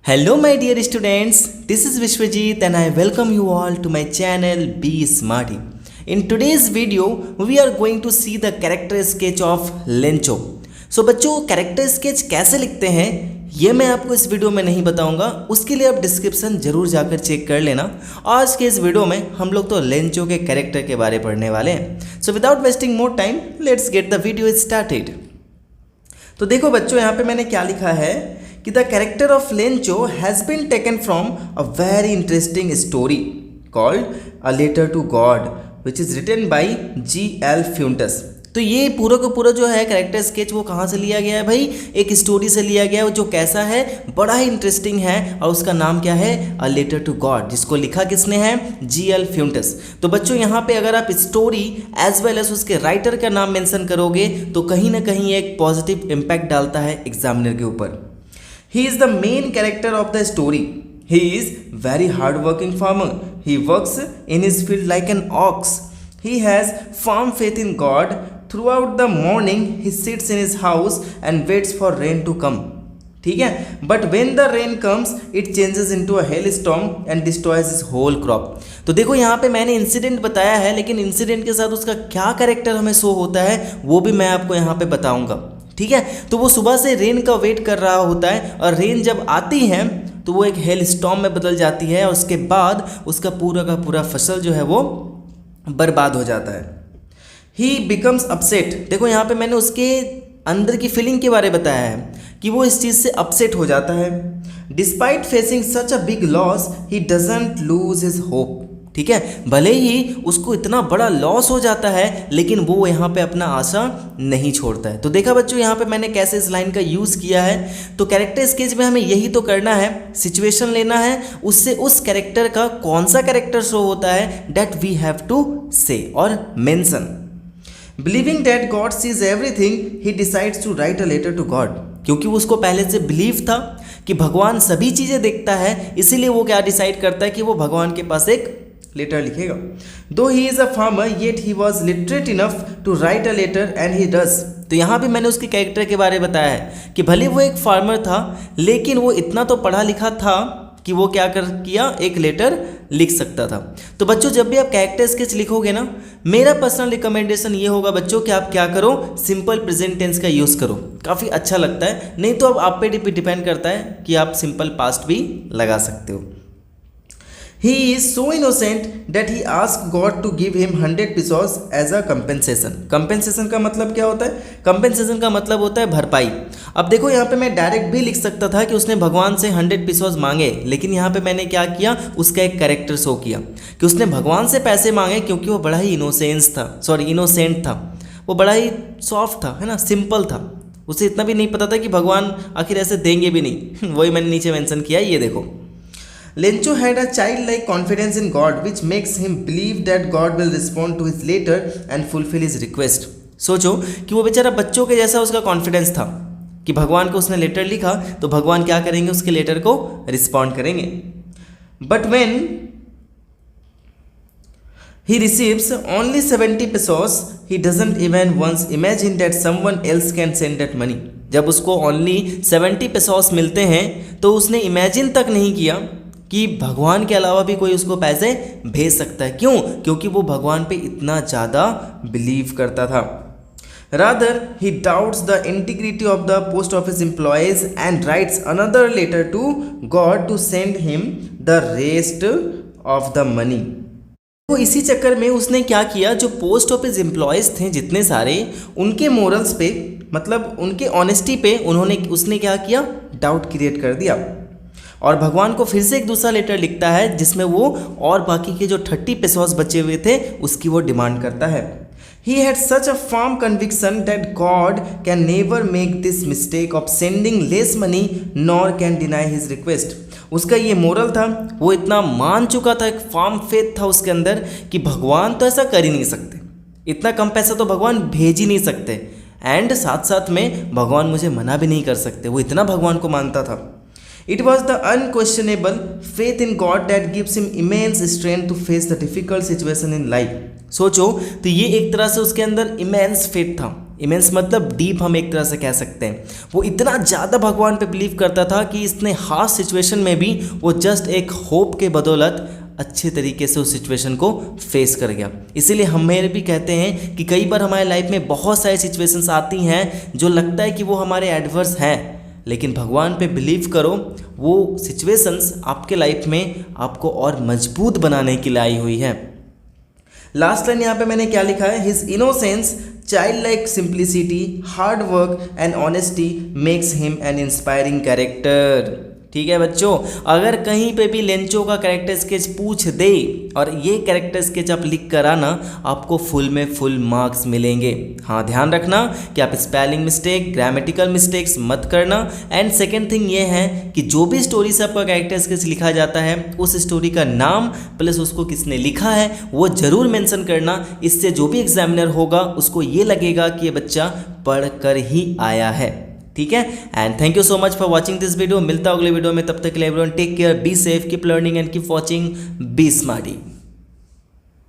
Hello my dear students, this is Vishwajit and I welcome you all to my channel Be Smarty. In today's video, we are going to see the character sketch of Lencho. So बच्चों character sketch कैसे लिखते हैं ये मैं आपको इस video में नहीं बताऊंगा, उसके लिए आप डिस्क्रिप्शन जरूर जाकर चेक कर लेना. आज के इस वीडियो में हम लोग तो लेंचो के कैरेक्टर के बारे पढ़ने वाले हैं. So without wasting more time let's get the video started. तो देखो बच्चों यहाँ पे मैंने क्या लिखा है कि the character of Lencho has been taken from a very interesting story called a letter to God which is written by G.L. Fuentes. तो ये पूरा का पूरा जो है कैरेक्टर स्केच वो कहाँ से लिया गया है भाई, एक स्टोरी से लिया गया है जो कैसा है, बड़ा ही इंटरेस्टिंग है और उसका नाम क्या है, अ लेटर टू गॉड, जिसको लिखा किसने है, G.L. फ्यूंटस. तो बच्चों यहाँ पे अगर आप स्टोरी एज वेल एज उसके राइटर का नाम मेंशन करोगे तो कहीं ना कहीं एक पॉजिटिव इम्पैक्ट डालता है एग्जामिनर के ऊपर. He is the main character of the story. He is very hard-working farmer. He works in his field like an ox. He has firm faith in God. Throughout the morning, he sits in his house and waits for rain to come. ठीक है, but when the rain comes, it changes into a hailstorm and destroys his whole crop. तो देखो यहाँ पे मैंने incident बताया है, लेकिन इंसिडेंट के साथ उसका क्या कैरेक्टर हमें शो होता है वो भी मैं आपको यहाँ पे बताऊँगा. ठीक है, तो वो सुबह से रेन का वेट कर रहा होता है और रेन जब आती है तो वो एक हेल स्टॉर्म में बदल जाती है और उसके बाद उसका पूरा का पूरा फसल जो है वो बर्बाद हो जाता है. ही बिकम्स अपसेट. देखो यहाँ पे मैंने उसके अंदर की फीलिंग के बारे में बताया है कि वो इस चीज़ से अपसेट हो जाता है. Despite facing such a big loss he doesn't lose his hope. ठीक है, भले ही उसको इतना बड़ा लॉस हो जाता है लेकिन वो यहाँ पे अपना आशा नहीं छोड़ता है. तो देखा बच्चों यहाँ पे मैंने कैसे इस लाइन का यूज़ किया है. तो कैरेक्टर स्केच में हमें यही तो करना है, सिचुएशन लेना है, उससे उस कैरेक्टर का कौन सा कैरेक्टर शो होता है that we have to say और mention. Believing that God sees everything he decides to write a letter to God. क्योंकि उसको पहले से बिलीव था कि भगवान सभी चीज़ें देखता है, इसीलिए वो क्या डिसाइड करता है कि वो भगवान के पास एक लेटर लिखेगा. Though he is a farmer yet he was literate enough to write a letter and he does. तो यहाँ भी मैंने उसके कैरेक्टर के बारे में बताया है कि भले वो एक फार्मर था लेकिन वो इतना तो पढ़ा लिखा था कि वो क्या कर किया, एक लेटर लिख सकता था. तो बच्चों जब भी आप कैरेक्टर स्केच लिखोगे ना, मेरा पर्सनल रिकमेंडेशन ये होगा बच्चों कि आप क्या करो, सिंपल प्रेजेंट टेंस का यूज़ करो, काफ़ी अच्छा लगता है. नहीं तो अब आप पे डिपेंड करता है कि आप सिंपल पास्ट भी लगा सकते हो. He is so innocent that he asked God to give him 100 pesos as a compensation. Compensation का मतलब क्या होता है? Compensation का मतलब होता है भरपाई. अब देखो यहाँ पे मैं डायरेक्ट भी लिख सकता था कि उसने भगवान से 100 pesos मांगे, लेकिन यहाँ पे मैंने क्या किया, उसका एक कैरेक्टर शो किया कि उसने भगवान से पैसे मांगे क्योंकि वो बड़ा ही इनोसेंट था. वो बड़ा ही सॉफ्ट था, है ना, सिंपल था. उसे इतना भी नहीं पता था कि भगवान आखिर ऐसे देंगे भी नहीं. वही मैंने नीचे मेंशन किया, ये देखो. Lencho had a childlike confidence in God which makes him believe that God will respond to his letter and fulfill his request. सोचो कि वो बेचारा बच्चों के जैसा उसका कॉन्फिडेंस था कि भगवान को उसने लेटर लिखा तो भगवान क्या करेंगे, उसके लेटर को रिस्पॉन्ड करेंगे. But when he receives only 70 pesos, he doesn't even once imagine that someone else can send that money. जब उसको only 70 pesos मिलते हैं तो उसने इमेजिन तक नहीं किया कि भगवान के अलावा भी कोई उसको पैसे भेज सकता है. क्यों? क्योंकि वो भगवान पे इतना ज़्यादा बिलीव करता था. Rather he doubts the integrity of the post office employees and writes another letter to God to send him the rest of the money. तो इसी चक्कर में उसने क्या किया, जो पोस्ट ऑफिस एम्प्लॉयज़ थे जितने सारे, उनके मोरल्स पे, मतलब उनके ऑनेस्टी पे उसने क्या किया, डाउट क्रिएट कर दिया और भगवान को फिर से एक दूसरा लेटर लिखता है जिसमें वो और बाकी के जो 30 पेसोस बचे हुए थे उसकी वो डिमांड करता है. He had such a firm conviction that God can never make this mistake of sending less money nor can deny his request. उसका ये मोरल था, वो इतना मान चुका था, एक फर्म फेथ था उसके अंदर कि भगवान तो ऐसा कर ही नहीं सकते, इतना कम पैसा तो भगवान भेज ही नहीं सकते, एंड साथ साथ में भगवान मुझे मना भी नहीं कर सकते. वो इतना भगवान को मानता था. It was the unquestionable faith in God that gives him immense strength to face the difficult situation in life. सोचो तो ये एक तरह से उसके अंदर इमेंस फेथ था इमेंस मतलब डीप, हम एक तरह से कह सकते हैं। वो इतना ज़्यादा भगवान पे बिलीव करता था कि इसने हार्श सिचुएशन में भी वो जस्ट एक होप के बदौलत अच्छे तरीके से उस सिचुएशन को फेस कर गया। इसीलिए हमें भी कहते हैं कि कई बार हमारे लाइफ में बहुत सारी सिचुएशंस आती हैं जो लगता है कि वो हमारे एडवर्स हैं, लेकिन भगवान पे बिलीव करो, वो सिचुएशंस आपके लाइफ में आपको और मजबूत बनाने के लिए आई हुई है। लास्ट लाइन यहाँ पे मैंने क्या लिखा है, his innocence, child like simplicity, hard work and honesty makes him an inspiring character. ठीक है बच्चों, अगर कहीं पे भी लेंचो का कैरेक्टर स्केच पूछ दे और ये कैरेक्टर स्केच आप लिख कर आना, आपको फुल में फुल मार्क्स मिलेंगे। हाँ, ध्यान रखना कि आप स्पेलिंग मिस्टेक, ग्रामेटिकल मिस्टेक्स मत करना। एंड सेकेंड थिंग ये है कि जो भी स्टोरी से आपका कैरेक्टर स्केच लिखा जाता है, उस स्टोरी का नाम प्लस उसको किसने लिखा है वो ज़रूर मेंशन करना। इससे जो भी एग्जामिनर होगा उसको ये लगेगा कि ये बच्चा पढ़ कर ही आया है। ठीक है, and thank you so much for watching this video. मिलता है अगले वीडियो में, तब तक के लिए everyone take care, be safe, keep learning and keep watching be smarty.